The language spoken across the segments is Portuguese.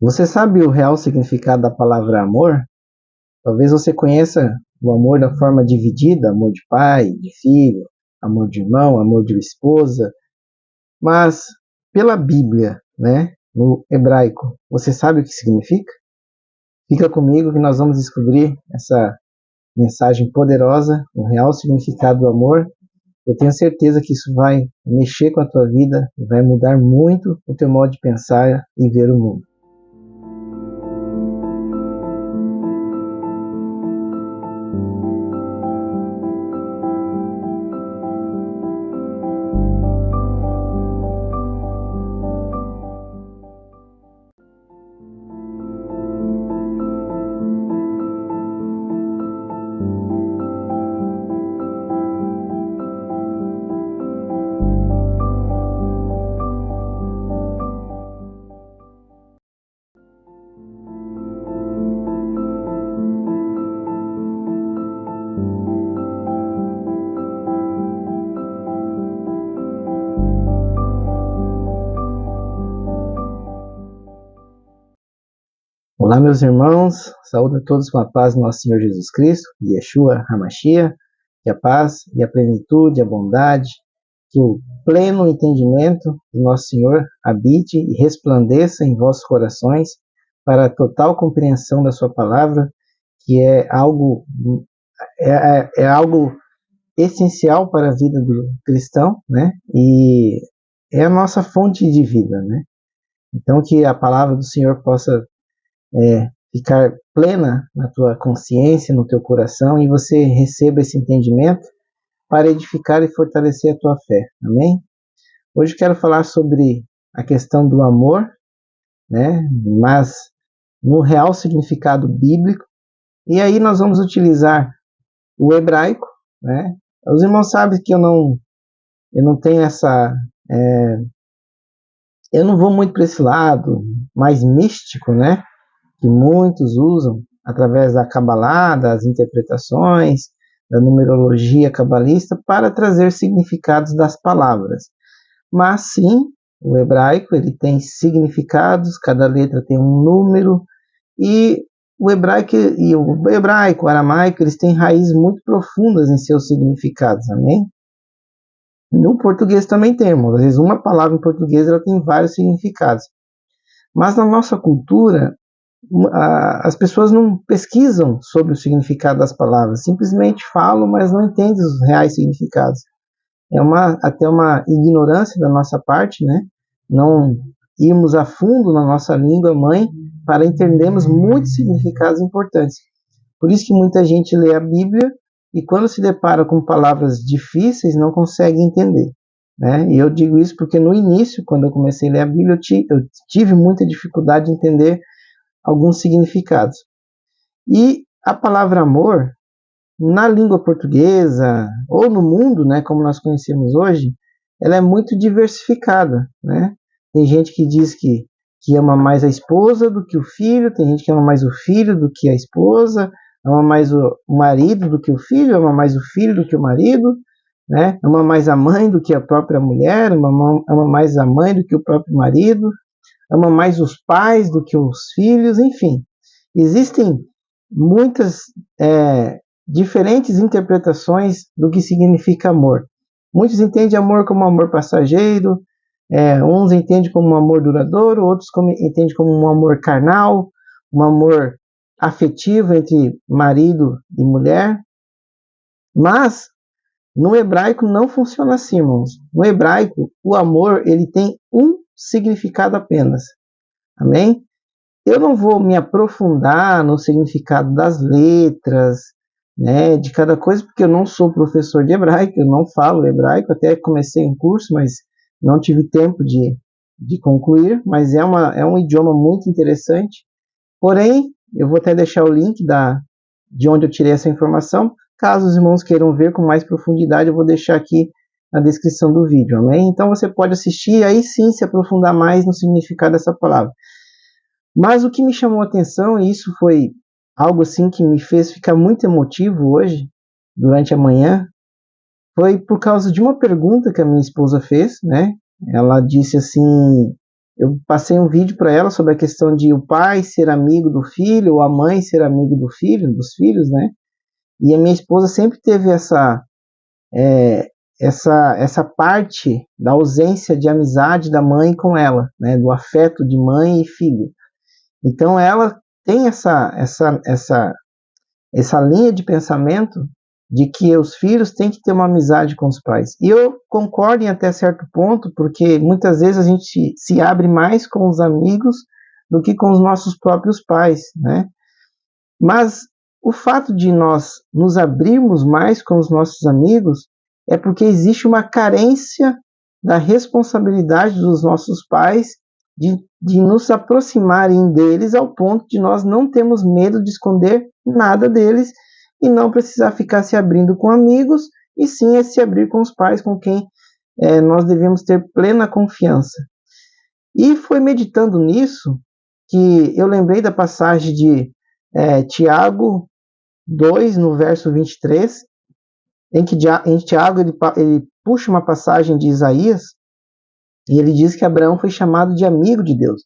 Você sabe o real significado da palavra amor? Talvez você conheça o amor da forma dividida, amor de pai, de filho, amor de irmão, amor de esposa, mas pela Bíblia, né, no hebraico, você sabe o que significa? Fica comigo que nós vamos descobrir essa mensagem poderosa, o real significado do amor. Eu tenho certeza que isso vai mexer com a tua vida, vai mudar muito o teu modo de pensar e ver o mundo. Olá, meus irmãos, saúde a todos com a paz do nosso Senhor Jesus Cristo, Yeshua HaMashiach, que a paz e a plenitude, a bondade, que o pleno entendimento do nosso Senhor habite e resplandeça em vossos corações para a total compreensão da sua palavra, que é algo essencial para a vida do cristão, né? E é a nossa fonte de vida, né? Então, que a palavra do Senhor possa ficar plena na tua consciência, no teu coração, e você receba esse entendimento para edificar e fortalecer a tua fé. Amém? Hoje quero falar sobre a questão do amor, né? Mas no real significado bíblico. E aí nós vamos utilizar o hebraico, né? Os irmãos sabem que eu não tenho essa... eu não vou muito para esse lado mais místico, né? Que muitos usam através da Kabbalah, das interpretações, da numerologia cabalista, para trazer significados das palavras. Mas sim, o hebraico ele tem significados, cada letra tem um número, e o hebraico, o aramaico, eles têm raízes muito profundas em seus significados, amém? No português também temos, às vezes uma palavra em português ela tem vários significados. Mas na nossa cultura, as pessoas não pesquisam sobre o significado das palavras, simplesmente falam, mas não entendem os reais significados. É até uma ignorância da nossa parte, né? Não irmos a fundo na nossa língua mãe para entendermos muitos significados importantes. Por isso que muita gente lê a Bíblia e quando se depara com palavras difíceis não consegue entender, né? E eu digo isso porque no início, quando eu comecei a ler a Bíblia, eu tive muita dificuldade de entender alguns significados. E a palavra amor, na língua portuguesa, ou no mundo, né, como nós conhecemos hoje, ela é muito diversificada, né? Tem gente que diz que ama mais a esposa do que o filho, tem gente que ama mais o filho do que a esposa, ama mais o marido do que o filho, ama mais o filho do que o marido, né? Ama mais a mãe do que a própria mulher, ama mais a mãe do que o próprio marido, ama mais os pais do que os filhos, enfim. Existem muitas diferentes interpretações do que significa amor. Muitos entendem amor como amor passageiro, uns entendem como um amor duradouro, outros entendem como um amor carnal, um amor afetivo entre marido e mulher. Mas no hebraico não funciona assim, irmãos. No hebraico, o amor ele tem um significado apenas. Amém? Eu não vou me aprofundar no significado das letras, né, de cada coisa, porque eu não sou professor de hebraico, eu não falo hebraico, até comecei um curso, mas não tive tempo de concluir, mas é um idioma muito interessante. Porém, eu vou até deixar o link de onde eu tirei essa informação. Caso os irmãos queiram ver com mais profundidade, eu vou deixar aqui na descrição do vídeo, amém? Então você pode assistir e aí sim se aprofundar mais no significado dessa palavra. Mas o que me chamou a atenção, e isso foi algo assim que me fez ficar muito emotivo hoje, durante a manhã, foi por causa de uma pergunta que a minha esposa fez, né? Ela disse assim, eu passei um vídeo para ela sobre a questão de o pai ser amigo do filho, ou a mãe ser amigo do filho, dos filhos, né? E a minha esposa sempre teve essa parte da ausência de amizade da mãe com ela, né? Do afeto de mãe e filho. Então ela tem essa linha de pensamento de que os filhos têm que ter uma amizade com os pais. E eu concordo em até certo ponto, porque muitas vezes a gente se abre mais com os amigos do que com os nossos próprios pais, né? Mas o fato de nós nos abrirmos mais com os nossos amigos é porque existe uma carência da responsabilidade dos nossos pais de nos aproximarem deles ao ponto de nós não termos medo de esconder nada deles e não precisar ficar se abrindo com amigos, e sim é se abrir com os pais com quem nós devemos ter plena confiança. E foi meditando nisso que eu lembrei da passagem de Tiago 2, no verso 23, em que Tiago ele puxa uma passagem de Isaías, e ele diz que Abraão foi chamado de amigo de Deus.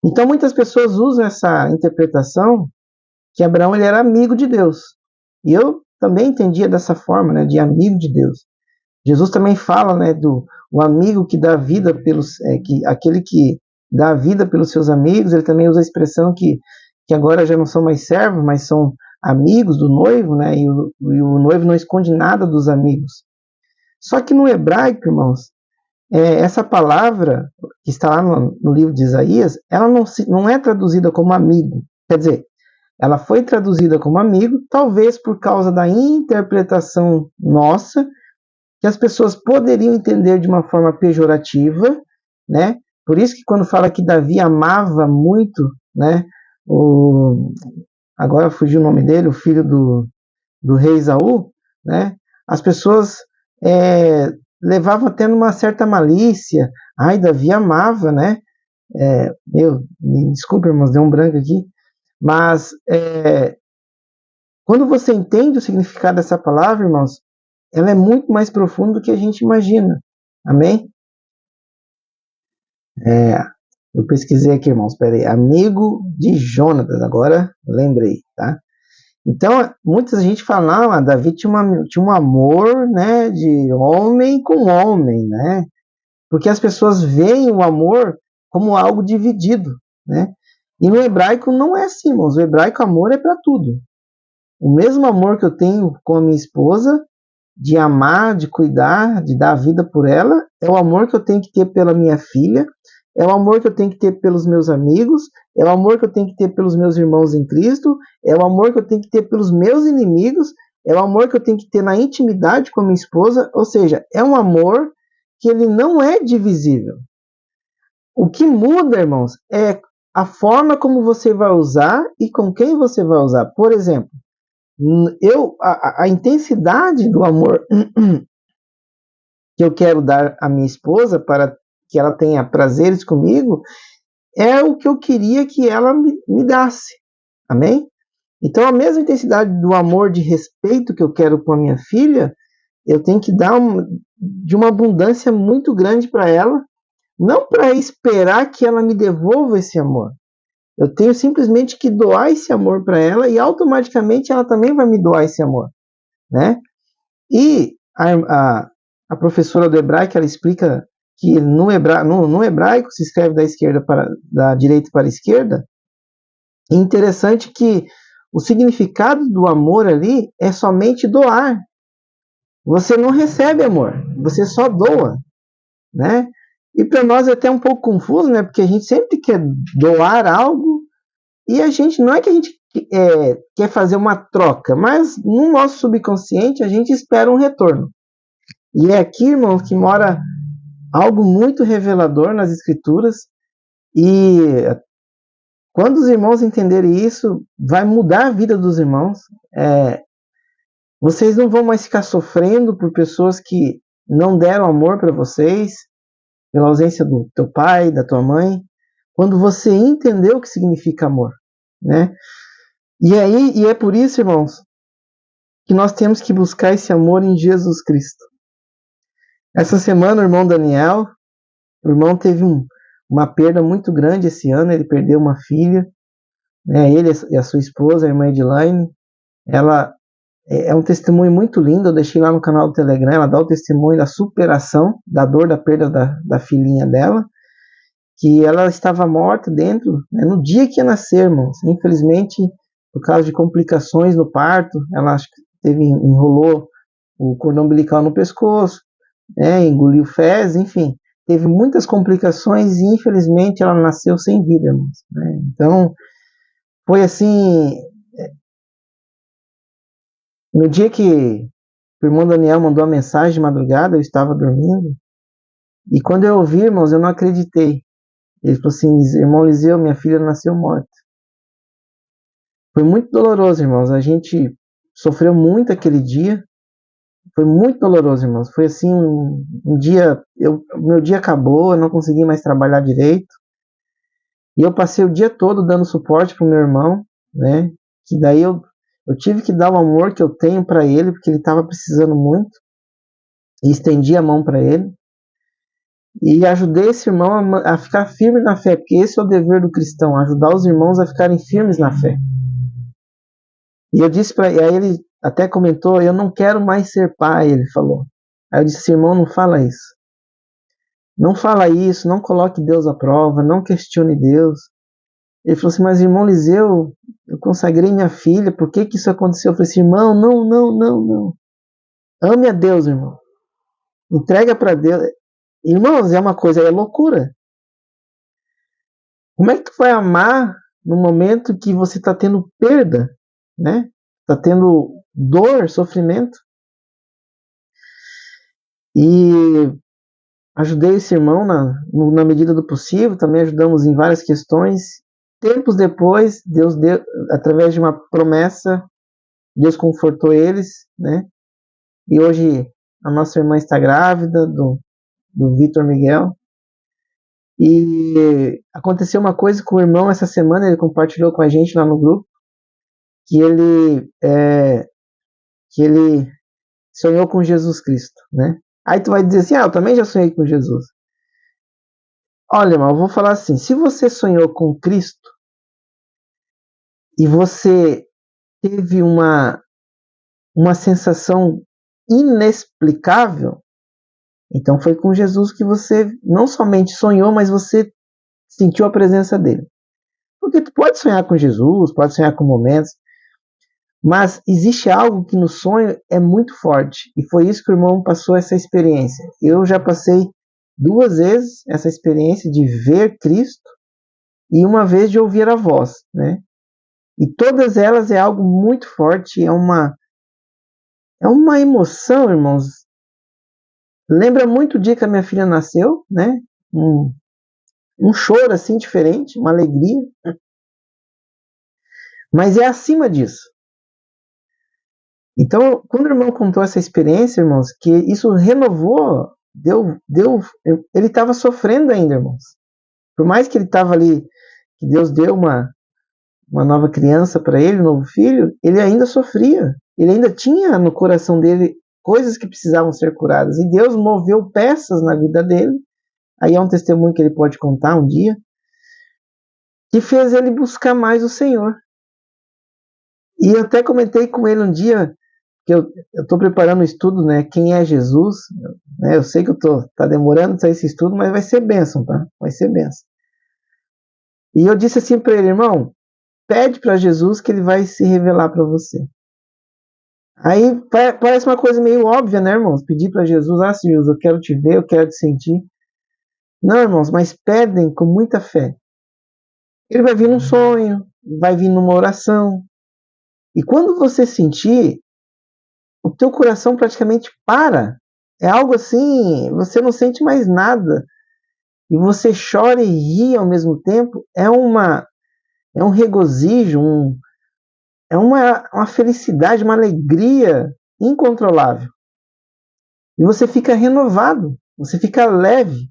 Então muitas pessoas usam essa interpretação que Abraão ele era amigo de Deus. E eu também entendia dessa forma, né, de amigo de Deus. Jesus também fala, né, do o amigo que dá vida aquele que dá vida pelos seus amigos. Ele também usa a expressão que agora já não são mais servos, mas são amigos do noivo, né, e o noivo não esconde nada dos amigos. Só que no hebraico, irmãos, essa palavra que está lá no livro de Isaías, ela não é traduzida como amigo. Quer dizer, ela foi traduzida como amigo, talvez por causa da interpretação nossa, que as pessoas poderiam entender de uma forma pejorativa, né? Por isso que quando fala que Davi amava muito, né? Agora fugiu o nome dele, o filho do rei Esaú, né? As pessoas levavam até numa certa malícia. Ai, Davi amava, né? Me desculpe, irmãos, deu um branco aqui. Mas quando você entende o significado dessa palavra, irmãos, ela é muito mais profunda do que a gente imagina. Amém? Eu pesquisei aqui, irmãos, peraí. Amigo de Jonatas, agora lembrei, tá? Então, muita gente fala, não, Davi tinha um amor, né, de homem com homem, né? Porque as pessoas veem o amor como algo dividido, né? E no hebraico não é assim, irmãos. O hebraico, amor é para tudo. O mesmo amor que eu tenho com a minha esposa, de amar, de cuidar, de dar a vida por ela, é o amor que eu tenho que ter pela minha filha, é o amor que eu tenho que ter pelos meus amigos, é o amor que eu tenho que ter pelos meus irmãos em Cristo, é o amor que eu tenho que ter pelos meus inimigos, é o amor que eu tenho que ter na intimidade com a minha esposa. Ou seja, é um amor que ele não é divisível. O que muda, irmãos, é a forma como você vai usar e com quem você vai usar. Por exemplo, a intensidade do amor que eu quero dar à minha esposa para que ela tenha prazeres comigo é o que eu queria que ela me desse. Amém? Então, a mesma intensidade do amor de respeito que eu quero com a minha filha, eu tenho que dar de uma abundância muito grande para ela, não para esperar que ela me devolva esse amor. Eu tenho simplesmente que doar esse amor para ela e automaticamente ela também vai me doar esse amor, né? E a professora do hebraico, ela explica que no hebraico se escreve da direita para a esquerda. É interessante que o significado do amor ali é somente doar. Você não recebe amor, você só doa, né? E para nós é até um pouco confuso, né? Porque a gente sempre quer doar algo e não é que a gente quer fazer uma troca, mas no nosso subconsciente a gente espera um retorno. E é aqui, irmãos, que mora algo muito revelador nas Escrituras, e quando os irmãos entenderem isso, vai mudar a vida dos irmãos. Vocês não vão mais ficar sofrendo por pessoas que não deram amor para vocês, pela ausência do teu pai, da tua mãe, quando você entendeu o que significa amor, né? E é por isso, irmãos, que nós temos que buscar esse amor em Jesus Cristo. Essa semana, o irmão Daniel, O irmão teve uma perda muito grande esse ano, ele perdeu uma filha, né? Ele e a sua esposa, a irmã Edilane. Ela é um testemunho muito lindo, eu deixei lá no canal do Telegram, ela dá o testemunho da superação, da dor da perda da filhinha dela, que ela estava morta dentro, né, no dia que ia nascer, irmãos. Infelizmente, por causa de complicações no parto, ela acho que enrolou o cordão umbilical no pescoço, né, engoliu fezes, enfim, teve muitas complicações e infelizmente ela nasceu sem vida, irmãos, né? Então, foi assim, no dia que o irmão Daniel mandou a mensagem de madrugada, eu estava dormindo, e quando eu ouvi, irmãos, eu não acreditei. Ele falou assim, irmão Liseu, minha filha nasceu morta. Foi muito doloroso, irmãos, a gente sofreu muito aquele dia, foi muito doloroso, irmãos, foi assim, um dia, meu dia acabou, eu não consegui mais trabalhar direito, e eu passei o dia todo dando suporte para o meu irmão, né, que daí eu tive que dar o amor que eu tenho para ele, porque ele estava precisando muito, e estendi a mão para ele, e ajudei esse irmão a ficar firme na fé, porque esse é o dever do cristão, ajudar os irmãos a ficarem firmes na fé. E eu disse para ele, aí ele até comentou, eu não quero mais ser pai, ele falou. Aí eu disse, irmão, não fala isso. Não fala isso, não coloque Deus à prova, não questione Deus. Ele falou assim, mas irmão Liseu, eu consagrei minha filha, por que isso aconteceu? Eu falei assim, irmão, não. Ame a Deus, irmão. Entrega para Deus. Irmãos, é uma coisa, é loucura. Como é que tu vai amar no momento que você está tendo perda, né? Está tendo dor, sofrimento? E ajudei esse irmão na medida do possível, também ajudamos em várias questões. Tempos depois, Deus deu, através de uma promessa, Deus confortou eles, né? E hoje a nossa irmã está grávida do Vitor Miguel. E aconteceu uma coisa com o irmão essa semana, ele compartilhou com a gente lá no grupo, que ele sonhou com Jesus Cristo, né? Aí tu vai dizer assim, eu também já sonhei com Jesus. Olha, irmão, eu vou falar assim, se você sonhou com Cristo e você teve uma sensação inexplicável, então foi com Jesus que você não somente sonhou, mas você sentiu a presença dele. Porque tu pode sonhar com Jesus, pode sonhar com momentos, mas existe algo que no sonho é muito forte, e foi isso que o irmão passou essa experiência. Eu já passei 2 vezes essa experiência de ver Cristo e uma vez de ouvir a voz, né? E todas elas é algo muito forte, é uma emoção, irmãos. Lembra muito o dia que a minha filha nasceu, né? Um choro assim diferente, uma alegria. Mas é acima disso. Então, quando o irmão contou essa experiência, irmãos, que isso renovou, ele estava sofrendo ainda, irmãos. Por mais que ele estava ali, que Deus deu uma nova criança para ele, um novo filho, ele ainda sofria. Ele ainda tinha no coração dele coisas que precisavam ser curadas. E Deus moveu peças na vida dele. Aí é um testemunho que ele pode contar um dia, que fez ele buscar mais o Senhor. E eu até comentei com ele um dia, que eu estou preparando um estudo, né? Quem é Jesus? Né, eu sei que tá demorando sair esse estudo, mas vai ser bênção, tá? Vai ser bênção. E eu disse assim para ele, irmão, pede para Jesus que ele vai se revelar para você. Aí parece uma coisa meio óbvia, né, irmãos? Pedir para Jesus, Jesus, eu quero te ver, eu quero te sentir. Não, irmãos, mas pedem com muita fé. Ele vai vir num sonho, vai vir numa oração. E quando você sentir, o teu coração praticamente para. É algo assim, você não sente mais nada. E você chora e ri ao mesmo tempo. É um regozijo, é uma felicidade, uma alegria incontrolável. E você fica renovado, você fica leve,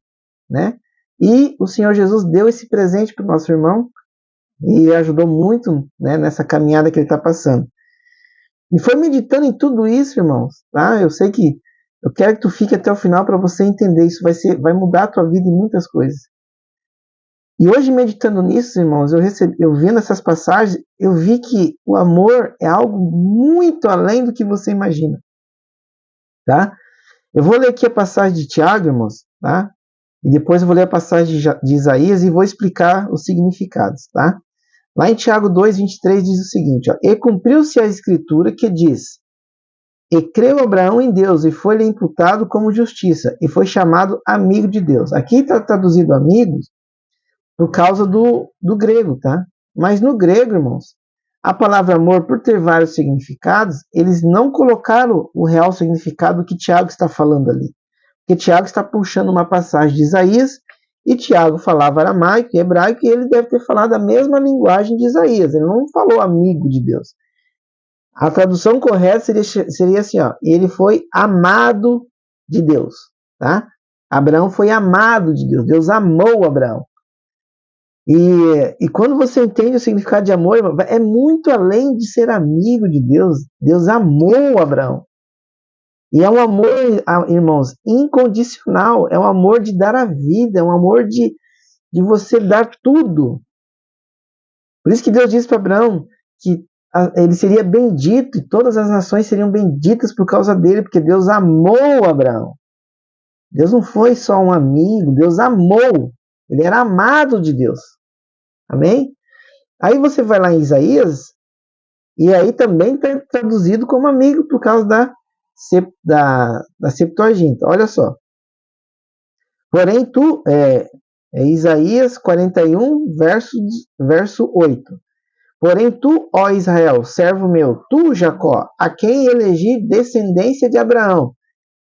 né? E o Senhor Jesus deu esse presente para o nosso irmão e ajudou muito, né, nessa caminhada que ele está passando. E foi meditando em tudo isso, irmãos, tá? Eu sei que Eu quero que tu fique até o final para você entender. Isso vai mudar a tua vida em muitas coisas. E hoje, meditando nisso, irmãos, eu vendo essas passagens, eu vi que o amor é algo muito além do que você imagina. Tá? Eu vou ler aqui a passagem de Tiago, irmãos, tá? E depois eu vou ler a passagem de Isaías e vou explicar os significados, tá? Lá em Tiago 2:23 diz o seguinte, ó, e cumpriu-se a escritura que diz, e creu Abraão em Deus e foi-lhe imputado como justiça e foi chamado amigo de Deus. Aqui está traduzido amigos por causa do grego, tá? Mas no grego, irmãos, a palavra amor, por ter vários significados, eles não colocaram o real significado que Tiago está falando ali. Porque Tiago está puxando uma passagem de Isaías, e Tiago falava aramaico e hebraico, e ele deve ter falado a mesma linguagem de Isaías. Ele não falou amigo de Deus. A tradução correta seria assim, ó, ele foi amado de Deus, tá? Abraão foi amado de Deus, Deus amou Abraão. E quando você entende o significado de amor, é muito além de ser amigo de Deus. Deus amou Abraão. E é um amor, irmãos, incondicional. É um amor de dar a vida, é um amor de você dar tudo. Por isso que Deus disse para Abraão que ele seria bendito e todas as nações seriam benditas por causa dele, porque Deus amou Abraão. Deus não foi só um amigo, Deus amou. Ele era amado de Deus. Amém? Aí você vai lá em Isaías, e aí também está traduzido como amigo por causa da Septuaginta. Olha só. Porém, Isaías 41, verso 8. Porém, tu, ó Israel, servo meu, tu, Jacó, a quem elegi descendência de Abraão,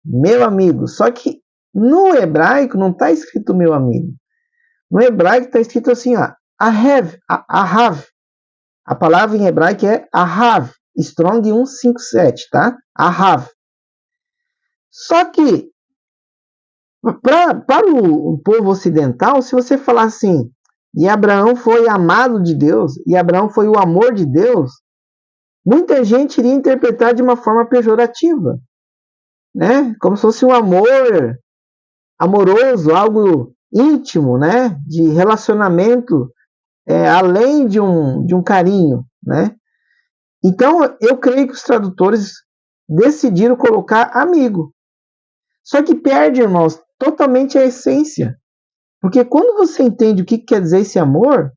meu amigo. Só que no hebraico não está escrito meu amigo. No hebraico está escrito assim, ó, Ahav. A palavra em hebraico é Ahav, Strong 157, tá? Ahav. Só que, para o povo ocidental, se você falar assim, e Abraão foi amado de Deus, e Abraão foi o amor de Deus, muita gente iria interpretar de uma forma pejorativa, né? Como se fosse um amor amoroso, algo íntimo, né? De relacionamento, além de um carinho, né? Então, eu creio que os tradutores decidiram colocar amigo. Só que perde, irmãos, totalmente a essência. Porque quando você entende o que quer dizer esse amor,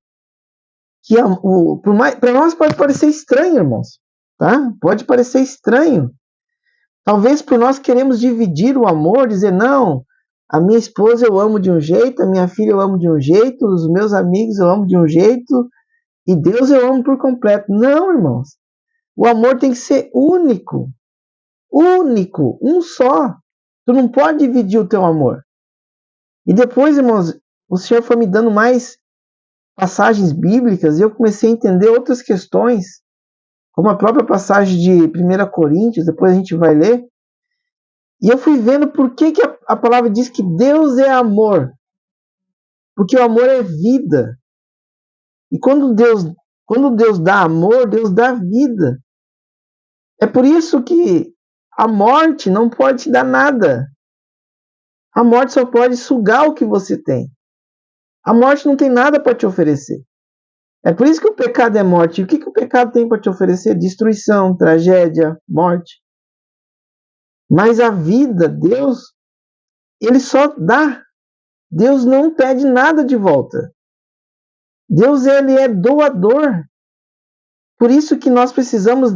que para nós pode parecer estranho, irmãos. Tá? Pode parecer estranho. Talvez por nós queremos dividir o amor, dizer, não, a minha esposa eu amo de um jeito, a minha filha eu amo de um jeito, os meus amigos eu amo de um jeito, e Deus eu amo por completo. Não, irmãos. O amor tem que ser único. Único. Um só. Tu não pode dividir o teu amor. E depois, irmãos, o Senhor foi me dando mais passagens bíblicas e eu comecei a entender outras questões, como a própria passagem de 1 Coríntios, depois a gente vai ler. E eu fui vendo por que a palavra diz que Deus é amor. Porque o amor é vida. E quando Deus dá amor, Deus dá vida. É por isso que a morte não pode te dar nada. A morte só pode sugar o que você tem. A morte não tem nada para te oferecer. É por isso que o pecado é morte. E o que o pecado tem para te oferecer? Destruição, tragédia, morte. Mas a vida, Deus, Ele só dá. Deus não pede nada de volta. Deus, Ele é doador. Por isso que nós precisamos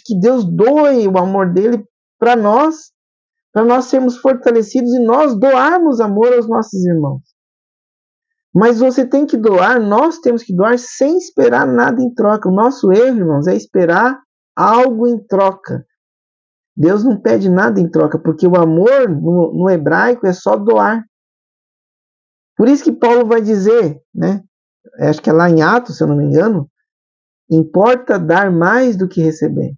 que Deus doe o amor dele para nós sermos fortalecidos e nós doarmos amor aos nossos irmãos. Mas você tem que doar, nós temos que doar sem esperar nada em troca. O nosso erro, irmãos, é esperar algo em troca. Deus não pede nada em troca, porque o amor no hebraico é só doar. Por isso que Paulo vai dizer, né? Acho que é lá em Atos, se eu não me engano, importa dar mais do que receber.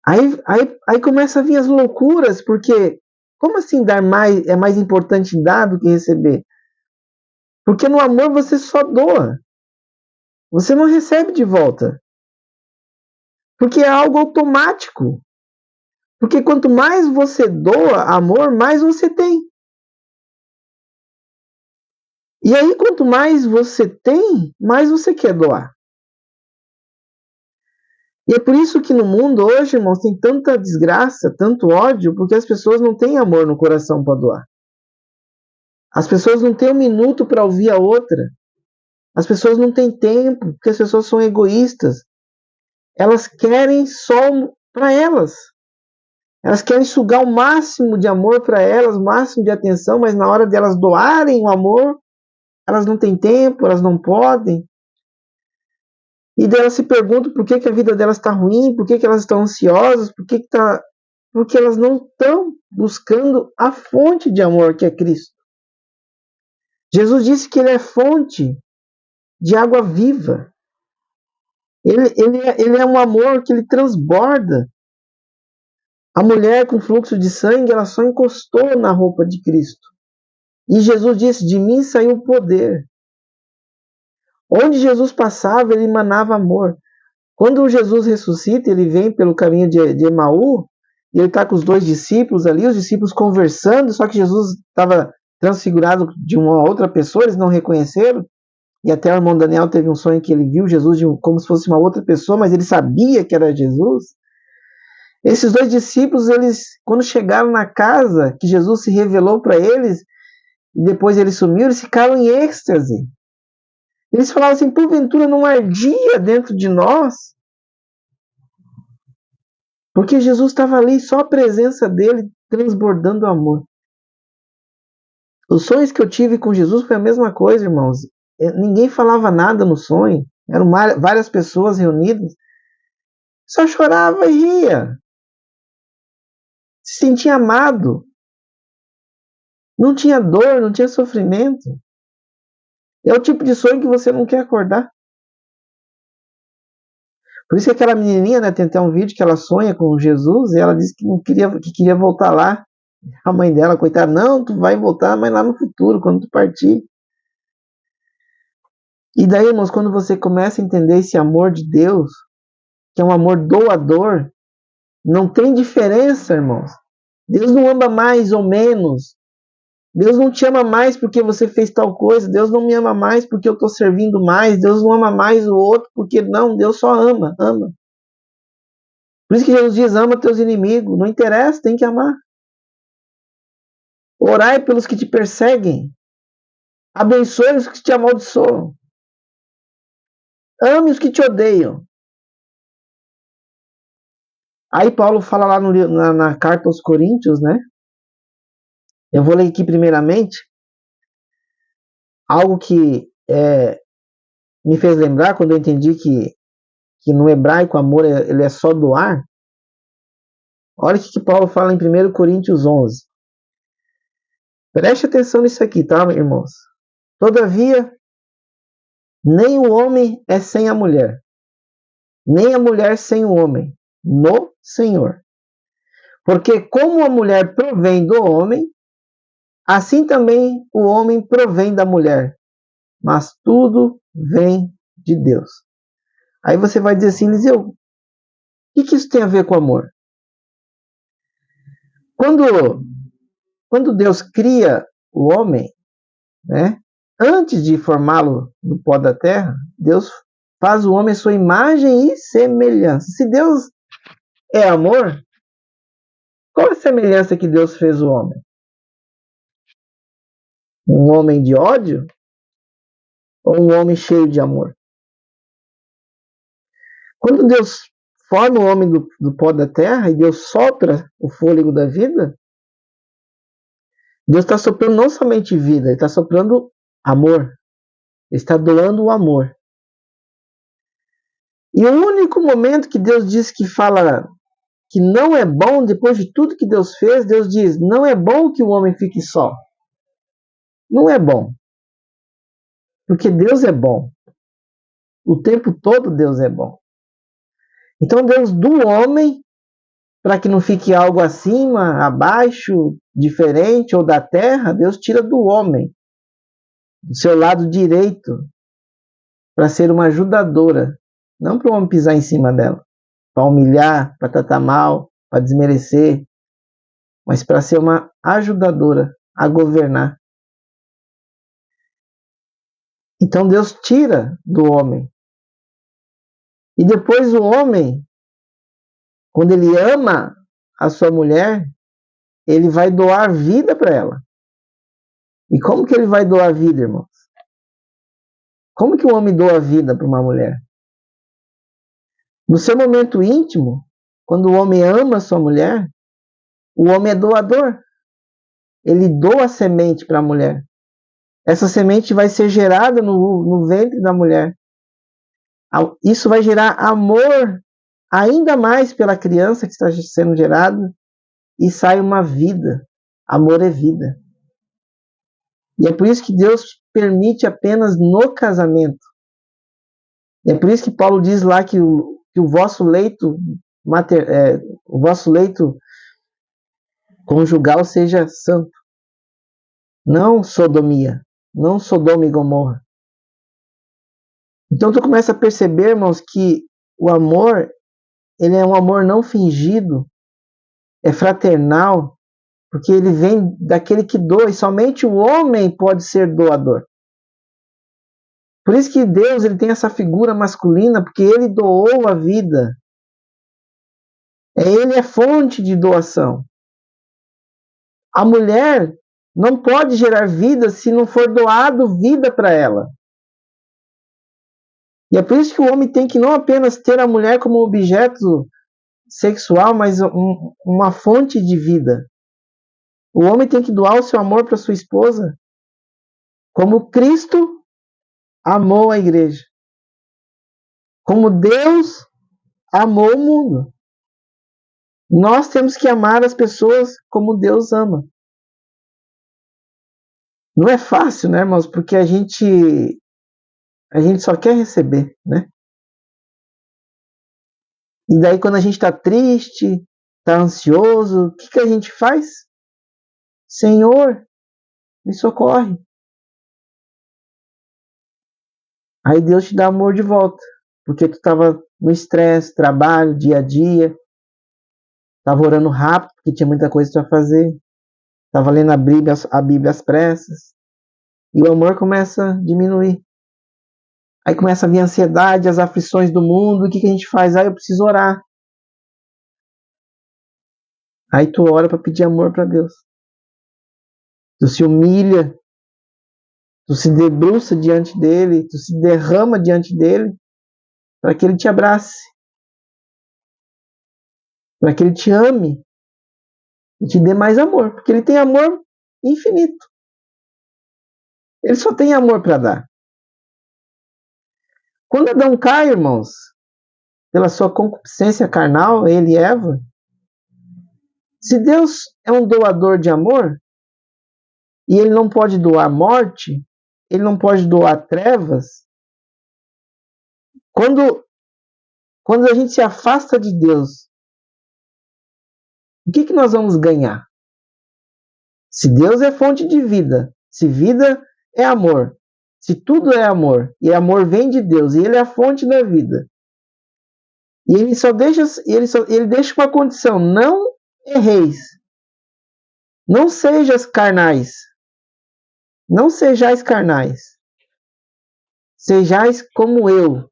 Aí começa a vir as loucuras, porque como assim dar mais é mais importante dar do que receber? Porque no amor você só doa. Você não recebe de volta. Porque é algo automático. Porque quanto mais você doa amor, mais você tem. E aí, quanto mais você tem, mais você quer doar. E é por isso que no mundo hoje, irmãos, tem tanta desgraça, tanto ódio, porque as pessoas não têm amor no coração para doar. As pessoas não têm um minuto para ouvir a outra. As pessoas não têm tempo, porque as pessoas são egoístas. Elas querem só para elas. Elas querem sugar o máximo de amor para elas, o máximo de atenção, mas na hora de elas doarem o amor, elas não têm tempo, elas não podem. E daí elas se perguntam por que a vida delas está ruim, por que elas estão ansiosas, porque elas não estão buscando a fonte de amor que é Cristo. Jesus disse que Ele é fonte de água viva. Ele é um amor que Ele transborda. A mulher com fluxo de sangue, ela só encostou na roupa de Cristo. E Jesus disse, de mim saiu o poder. Onde Jesus passava, Ele emanava amor. Quando Jesus ressuscita, Ele vem pelo caminho de Emaú, e Ele está com os 2 discípulos ali, os discípulos conversando, só que Jesus estava transfigurado de uma outra pessoa, eles não reconheceram, e até o irmão Daniel teve um sonho que ele viu Jesus como se fosse uma outra pessoa, mas ele sabia que era Jesus. Esses 2 discípulos, eles, quando chegaram na casa, que Jesus se revelou para eles, e depois ele sumiu, eles ficaram em êxtase. Eles falavam assim, porventura não ardia dentro de nós? Porque Jesus estava ali, só a presença dele transbordando amor. Os sonhos que eu tive com Jesus foi a mesma coisa, irmãos. Ninguém falava nada no sonho. Eram várias pessoas reunidas. Só chorava e ria. Se sentia amado. Não tinha dor, não tinha sofrimento. É o tipo de sonho que você não quer acordar. Por isso que aquela menininha, né, tem até um vídeo que ela sonha com Jesus e ela disse que não queria, que queria voltar lá. A mãe dela, coitada, não, tu vai voltar, mas lá no futuro, quando tu partir. E daí, irmãos, quando você começa a entender esse amor de Deus, que é um amor doador, não tem diferença, irmãos. Deus não ama mais ou menos. Deus não te ama mais porque você fez tal coisa. Deus não me ama mais porque eu estou servindo mais. Deus não ama mais o outro porque não. Deus só ama, ama. Por isso que Jesus diz, ama teus inimigos. Não interessa, tem que amar. Orai pelos que te perseguem. Abençoe os que te amaldiçoam. Ame os que te odeiam. Aí Paulo fala lá na carta aos Coríntios, né? Eu vou ler aqui primeiramente algo que me fez lembrar quando eu entendi que no hebraico amor ele é só doar. Olha o que Paulo fala em 1 Coríntios 11. Preste atenção nisso aqui, tá, irmãos? Todavia, nem o homem é sem a mulher, nem a mulher sem o homem, no Senhor. Porque como a mulher provém do homem, assim também o homem provém da mulher. Mas tudo vem de Deus. Aí você vai dizer assim, Liseu, o que isso tem a ver com amor? Quando Deus cria o homem, né, antes de formá-lo do pó da terra, Deus faz o homem a sua imagem e semelhança. Se Deus é amor, qual a semelhança que Deus fez o homem? Um homem de ódio? Ou um homem cheio de amor? Quando Deus forma o homem do pó da terra e Deus sopra o fôlego da vida, Deus está soprando não somente vida, Ele está soprando amor. Ele está doando o amor. E o único momento que Deus diz que fala que não é bom, depois de tudo que Deus fez, Deus diz, não é bom que o homem fique só. Não é bom. Porque Deus é bom. O tempo todo Deus é bom. Então Deus do homem, para que não fique algo acima, abaixo, diferente ou da terra, Deus tira do homem, do seu lado direito, para ser uma ajudadora. Não para o homem pisar em cima dela, para humilhar, para tratar mal. para desmerecer, mas para ser uma ajudadora a governar. Então Deus tira do homem. E depois o homem, quando ele ama a sua mulher, ele vai doar vida para ela. E como que ele vai doar vida, irmãos? Como que o homem doa vida para uma mulher? No seu momento íntimo, quando o homem ama a sua mulher, o homem é doador. Ele doa a semente para a mulher. Essa semente vai ser gerada no ventre da mulher. Isso vai gerar amor ainda mais pela criança que está sendo gerada e sai uma vida. Amor é vida. E é por isso que Deus permite apenas no casamento. E é por isso que Paulo diz lá que o vosso leito conjugal seja santo. Não sodomia. Não Sodoma e Gomorra. Então tu começa a perceber, irmãos, que o amor, ele é um amor não fingido, é fraternal, porque ele vem daquele que doa, e somente o homem pode ser doador. Por isso que Deus ele tem essa figura masculina, porque ele doou a vida. Ele é fonte de doação. A mulher não pode gerar vida se não for doado vida para ela. E é por isso que o homem tem que não apenas ter a mulher como objeto sexual, mas uma fonte de vida. O homem tem que doar o seu amor para sua esposa, como Cristo amou a igreja, como Deus amou o mundo. Nós temos que amar as pessoas como Deus ama. Não é fácil, né, irmãos? Porque a gente só quer receber, né? E daí quando a gente está triste, está ansioso, o que a gente faz? Senhor, me socorre. Aí Deus te dá amor de volta, porque tu estava no estresse, trabalho, dia a dia, estava orando rápido, porque tinha muita coisa para fazer, estava lendo a Bíblia às pressas, e o amor começa a diminuir. Aí começa a vir a ansiedade, as aflições do mundo, o que a gente faz? Eu preciso orar. Aí tu ora para pedir amor para Deus. Tu se humilha, tu se debruça diante dele, tu se derrama diante dele, para que ele te abrace, para que ele te ame e te dê mais amor, porque ele tem amor infinito. Ele só tem amor para dar. Quando Adão cai, irmãos, pela sua concupiscência carnal, ele e Eva, se Deus é um doador de amor, e ele não pode doar morte, ele não pode doar trevas, quando a gente se afasta de Deus, o que nós vamos ganhar? Se Deus é fonte de vida, se vida é amor, se tudo é amor, e amor vem de Deus, e ele é a fonte da vida, e ele só deixa, ele deixa uma condição: não erreis, não sejais carnais, não sejais carnais, sejais como eu,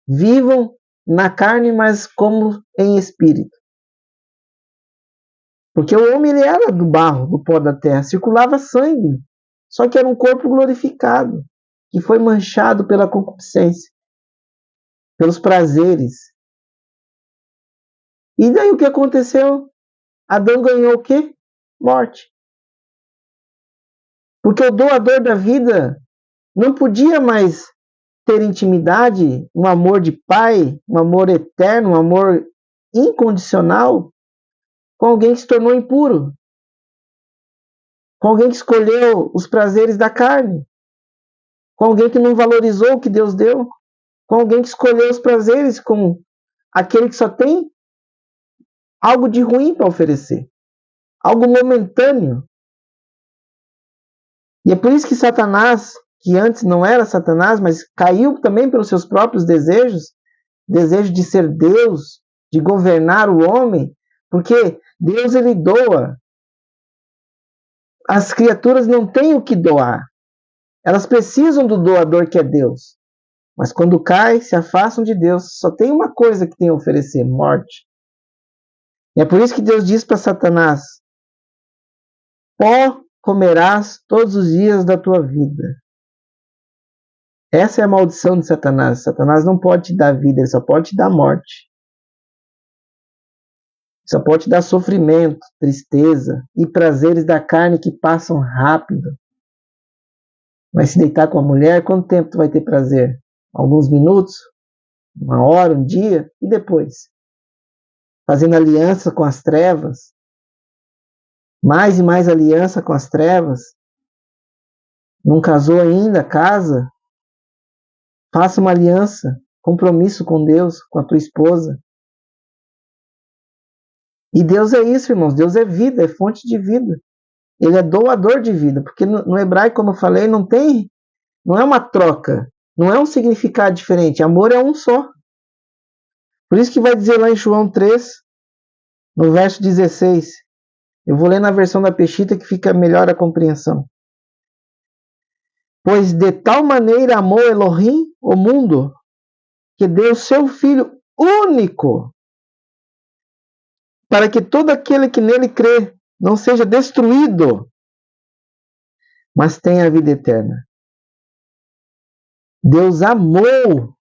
vivam na carne, mas como em espírito. Porque o homem ele era do barro, do pó da terra, circulava sangue, só que era um corpo glorificado, que foi manchado pela concupiscência, pelos prazeres. E daí o que aconteceu? Adão ganhou o quê? Morte. Porque o doador da vida não podia mais ter intimidade, um amor de pai, um amor eterno, um amor incondicional com alguém que se tornou impuro, com alguém que escolheu os prazeres da carne, com alguém que não valorizou o que Deus deu, com alguém que escolheu os prazeres com aquele que só tem algo de ruim para oferecer, algo momentâneo. E é por isso que Satanás, que antes não era Satanás, mas caiu também pelos seus próprios desejos, desejo de ser Deus, de governar o homem, Porque Deus, ele doa. As criaturas não têm o que doar. Elas precisam do doador, que é Deus. Mas quando caem, se afastam de Deus, só tem uma coisa que tem a oferecer: morte. E é por isso que Deus diz para Satanás: pó comerás todos os dias da tua vida. Essa é a maldição de Satanás. Satanás não pode te dar vida, ele só pode te dar morte. Só pode te dar sofrimento, tristeza e prazeres da carne que passam rápido. Vai se deitar com a mulher, quanto tempo tu vai ter prazer? Alguns minutos? Uma hora, um dia? E depois? Fazendo aliança com as trevas? Mais e mais aliança com as trevas? Não casou ainda? Casa? Faça uma aliança, compromisso com Deus, com a tua esposa. E Deus é isso, irmãos. Deus é vida, é fonte de vida. Ele é doador de vida, porque no hebraico, como eu falei, não é uma troca, não é um significado diferente. Amor é um só. Por isso que vai dizer lá em João 3, no verso 16. Eu vou ler na versão da Peshitta que fica melhor a compreensão. Pois de tal maneira amou Elohim o mundo, que deu seu Filho único, para que todo aquele que nele crê não seja destruído, mas tenha a vida eterna. Deus amou.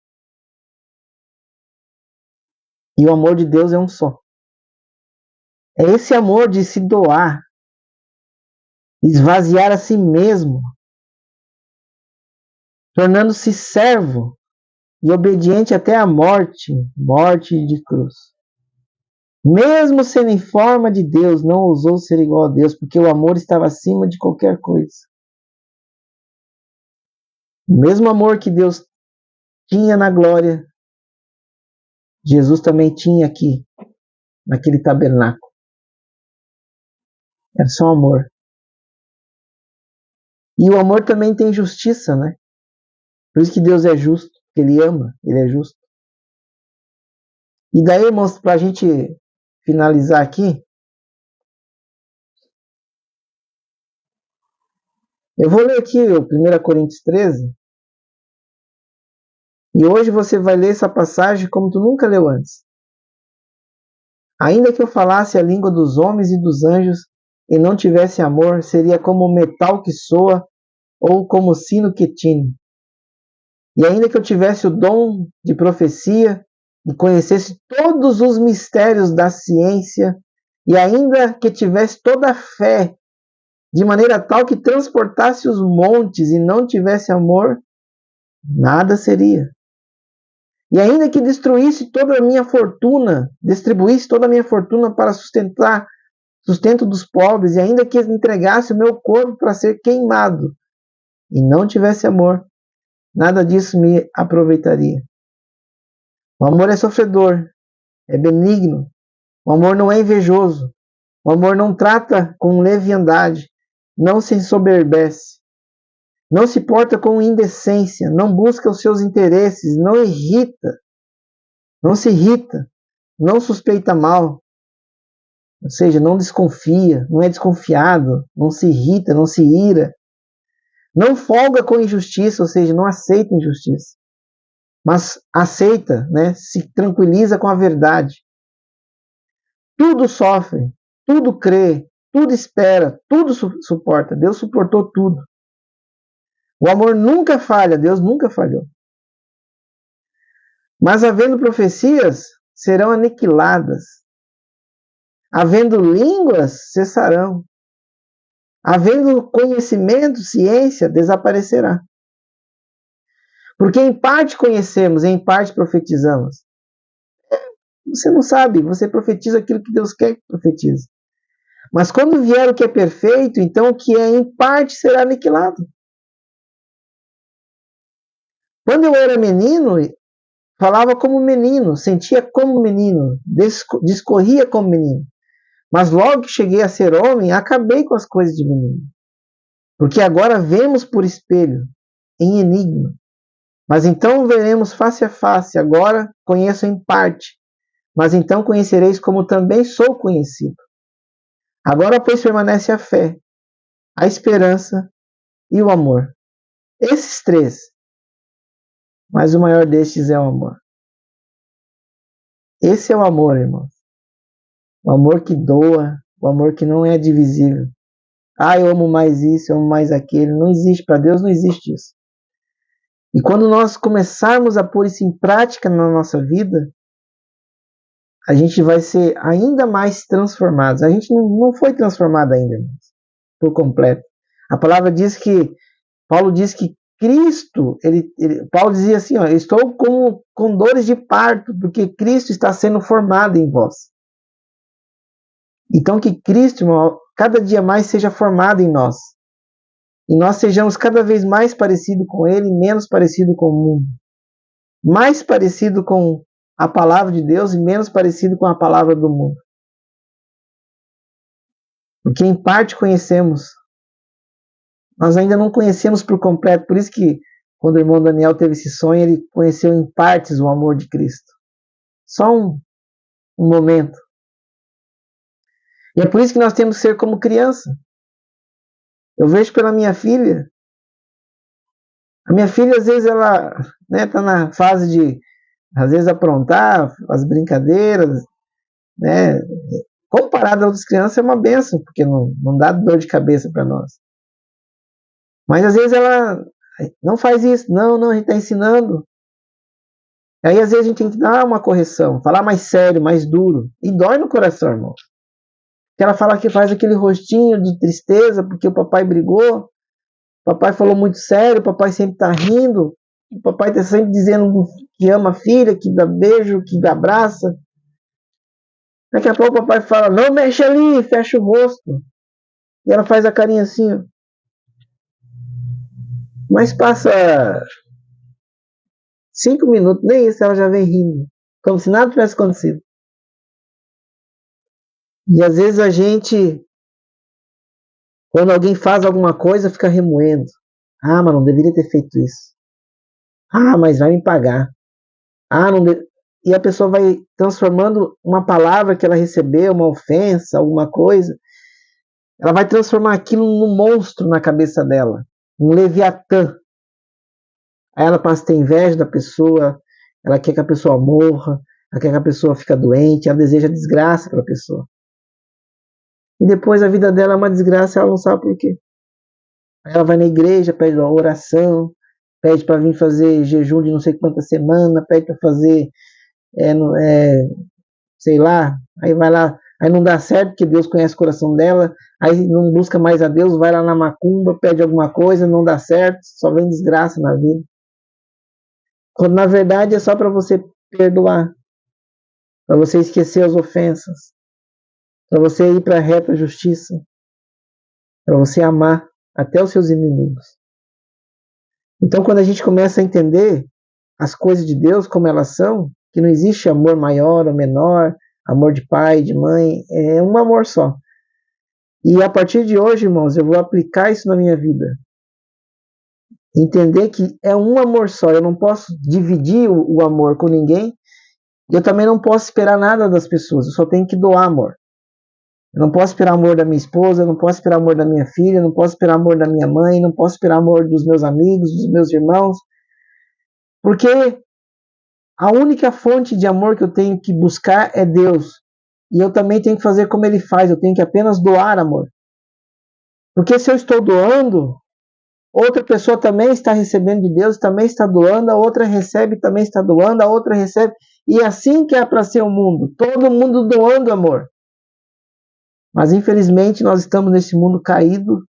E o amor de Deus é um só. É esse amor de se doar, esvaziar a si mesmo, tornando-se servo e obediente até a morte, morte de cruz. Mesmo sendo em forma de Deus, não ousou ser igual a Deus, porque o amor estava acima de qualquer coisa. O mesmo amor que Deus tinha na glória, Jesus também tinha aqui, naquele tabernáculo. Era só amor. E o amor também tem justiça, né? Por isso que Deus é justo, porque Ele ama, Ele é justo. E daí, irmãos, para a gente finalizar aqui, eu vou ler aqui o 1 Coríntios 13, e hoje você vai ler essa passagem como tu nunca leu antes. Ainda que eu falasse a língua dos homens e dos anjos e não tivesse amor, seria como o metal que soa ou como o sino que tine. E ainda que eu tivesse o dom de profecia e conhecesse todos os mistérios da ciência, e ainda que tivesse toda a fé, de maneira tal que transportasse os montes e não tivesse amor, nada seria. E ainda que destruísse toda a minha fortuna, distribuísse toda a minha fortuna para sustento dos pobres, e ainda que entregasse o meu corpo para ser queimado, e não tivesse amor, nada disso me aproveitaria. O amor é sofredor, é benigno. O amor não é invejoso. O amor não trata com leviandade, não se ensoberbece, não se porta com indecência, não busca os seus interesses, não se irrita, não suspeita mal, ou seja, não desconfia, não é desconfiado, não se irrita, não se ira, não folga com injustiça, ou seja, não aceita injustiça, mas aceita, né, se tranquiliza com a verdade. Tudo sofre, tudo crê, tudo espera, tudo suporta. Deus suportou tudo. O amor nunca falha, Deus nunca falhou. Mas havendo profecias, serão aniquiladas. Havendo línguas, cessarão. Havendo conhecimento, ciência, desaparecerá. Porque em parte conhecemos, em parte profetizamos. Você não sabe, você profetiza aquilo que Deus quer que profetize. Mas quando vier o que é perfeito, então o que é em parte será aniquilado. Quando eu era menino, falava como menino, sentia como menino, discorria como menino. Mas logo que cheguei a ser homem, acabei com as coisas de menino. Porque agora vemos por espelho, em enigma. Mas então veremos face a face, agora conheço em parte. mas então conhecereis como também sou conhecido. Agora, pois, permanece a fé, a esperança e o amor. Esses três, mas o maior destes é o amor. Esse é o amor, irmãos. O amor que doa, o amor que não é divisível. Ah, eu amo mais isso, eu amo mais aquele. Não existe, para Deus não existe isso. E quando nós começarmos a pôr isso em prática na nossa vida, a gente vai ser ainda mais transformados. A gente não foi transformado ainda, irmãos, por completo. A palavra diz que, Paulo diz que Cristo, Paulo dizia assim, ó, eu estou com dores de parto, porque Cristo está sendo formado em vós. Então que Cristo, irmão, cada dia mais seja formado em nós. E nós sejamos cada vez mais parecidos com Ele e menos parecido com o mundo. Mais parecido com a palavra de Deus e menos parecido com a palavra do mundo. Porque em parte conhecemos. Nós ainda não conhecemos por completo. Por isso que quando o irmão Daniel teve esse sonho, ele conheceu em partes o amor de Cristo. Só um momento. E é por isso que nós temos que ser como criança. Eu vejo pela minha filha. A minha filha, às vezes, ela tá na fase de, às vezes, aprontar as brincadeiras, né? Comparado a outras crianças, é uma benção, porque não dá dor de cabeça para nós. Mas, às vezes, ela não faz isso. Não, a gente está ensinando. Aí, às vezes, a gente tem que dar uma correção, falar mais sério, mais duro. E dói no coração, irmão. Que ela fala que faz aquele rostinho de tristeza porque o papai brigou, o papai falou muito sério, o papai sempre tá rindo, o papai tá sempre dizendo que ama a filha, que dá beijo, que dá abraça. Daqui a pouco o papai fala, não mexe ali, fecha o rosto. E ela faz a carinha assim, ó. Mas passa 5 minutos, nem isso, ela já vem rindo, como se nada tivesse acontecido. E às vezes a gente, quando alguém faz alguma coisa, fica remoendo. Ah, mas não deveria ter feito isso. Ah, mas vai me pagar. Ah, não de... E a pessoa vai transformando uma palavra que ela recebeu, uma ofensa, alguma coisa, ela vai transformar aquilo num monstro na cabeça dela, um leviatã. Aí ela passa a ter inveja da pessoa, ela quer que a pessoa morra, ela quer que a pessoa fique doente, ela deseja desgraça para a pessoa. E depois a vida dela é uma desgraça, ela não sabe por quê. Aí ela vai na igreja, pede uma oração, pede para vir fazer jejum de não sei quantas semanas, pede para fazer, sei lá, aí vai lá, aí não dá certo porque Deus conhece o coração dela, aí não busca mais a Deus, vai lá na macumba, pede alguma coisa, não dá certo, só vem desgraça na vida. Quando na verdade é só para você perdoar, para você esquecer as ofensas, para você ir para a reta justiça, para você amar até os seus inimigos. Então, quando a gente começa a entender as coisas de Deus como elas são, que não existe amor maior ou menor, amor de pai, de mãe, é um amor só. E a partir de hoje, irmãos, eu vou aplicar isso na minha vida. Entender que é um amor só, eu não posso dividir o amor com ninguém, e eu também não posso esperar nada das pessoas, eu só tenho que doar amor. Eu não posso esperar amor da minha esposa, eu não posso esperar amor da minha filha, eu não posso esperar amor da minha mãe, não posso esperar amor dos meus amigos, dos meus irmãos, porque a única fonte de amor que eu tenho que buscar é Deus. E eu também tenho que fazer como Ele faz, eu tenho que apenas doar amor. Porque se eu estou doando, outra pessoa também está recebendo de Deus, também está doando, a outra recebe, também está doando, a outra recebe. E assim que é para ser o mundo, todo mundo doando amor. Mas infelizmente nós estamos nesse mundo caído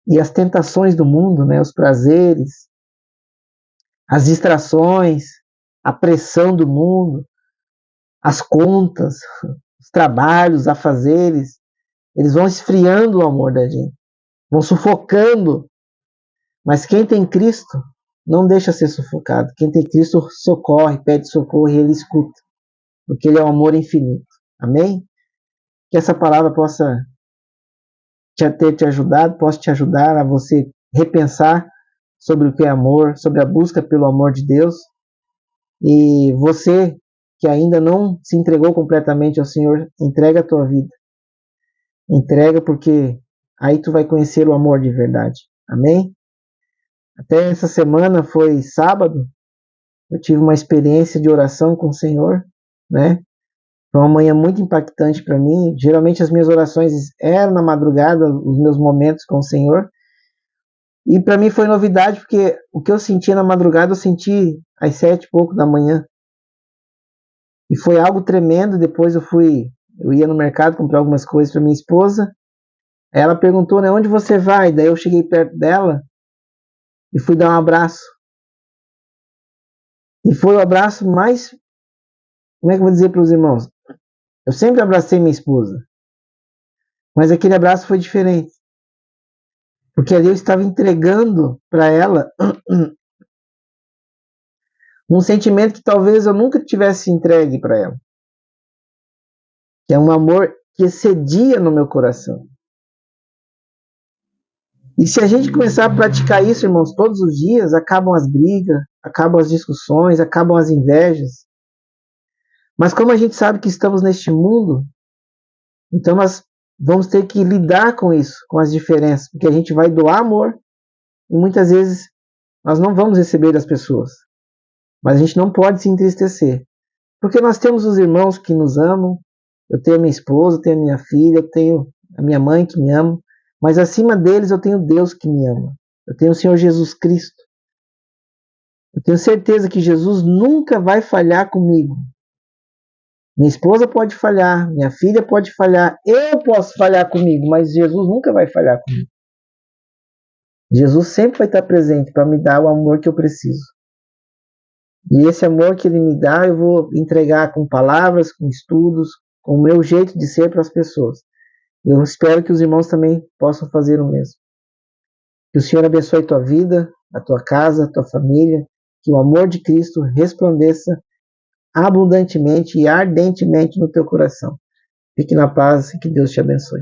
e as tentações do mundo, né, os prazeres, as distrações, a pressão do mundo, as contas, os trabalhos, afazeres, eles vão esfriando o amor da gente, vão sufocando. Mas quem tem Cristo não deixa ser sufocado. Quem tem Cristo socorre, pede socorro e Ele escuta, porque Ele é um amor infinito. Amém? Que essa palavra possa ter te ajudado, possa te ajudar a você repensar sobre o que é amor, sobre a busca pelo amor de Deus. E você que ainda não se entregou completamente ao Senhor, entrega a tua vida. Entrega, porque aí tu vai conhecer o amor de verdade. Amém? Até essa semana, foi sábado, eu tive uma experiência de oração com o Senhor, né? Foi uma manhã muito impactante para mim. Geralmente as minhas orações eram na madrugada, os meus momentos com o Senhor. E para mim foi novidade, porque o que eu sentia na madrugada, eu senti às 7h pouco da manhã. E foi algo tremendo. Depois eu ia no mercado comprar algumas coisas para minha esposa. Ela perguntou, né, onde você vai? Daí eu cheguei perto dela e fui dar um abraço. E foi o abraço mais, como é que eu vou dizer para os irmãos? Eu sempre abracei minha esposa, mas aquele abraço foi diferente. Porque ali eu estava entregando para ela um sentimento que talvez eu nunca tivesse entregue para ela. Que é um amor que excedia no meu coração. E se a gente começar a praticar isso, irmãos, todos os dias, acabam as brigas, acabam as discussões, acabam as invejas. Mas como a gente sabe que estamos neste mundo, então nós vamos ter que lidar com isso, com as diferenças, porque a gente vai doar amor e muitas vezes nós não vamos receber das pessoas. Mas a gente não pode se entristecer, porque nós temos os irmãos que nos amam. Eu tenho a minha esposa, eu tenho a minha filha, eu tenho a minha mãe que me ama, mas acima deles eu tenho Deus que me ama. Eu tenho o Senhor Jesus Cristo. Eu tenho certeza que Jesus nunca vai falhar comigo. Minha esposa pode falhar, minha filha pode falhar, eu posso falhar comigo, mas Jesus nunca vai falhar comigo. Jesus sempre vai estar presente para me dar o amor que eu preciso. E esse amor que Ele me dá, eu vou entregar com palavras, com estudos, com o meu jeito de ser para as pessoas. Eu espero que os irmãos também possam fazer o mesmo. Que o Senhor abençoe a tua vida, a tua casa, a tua família, que o amor de Cristo resplandeça abundantemente e ardentemente no teu coração. Fique na paz e que Deus te abençoe.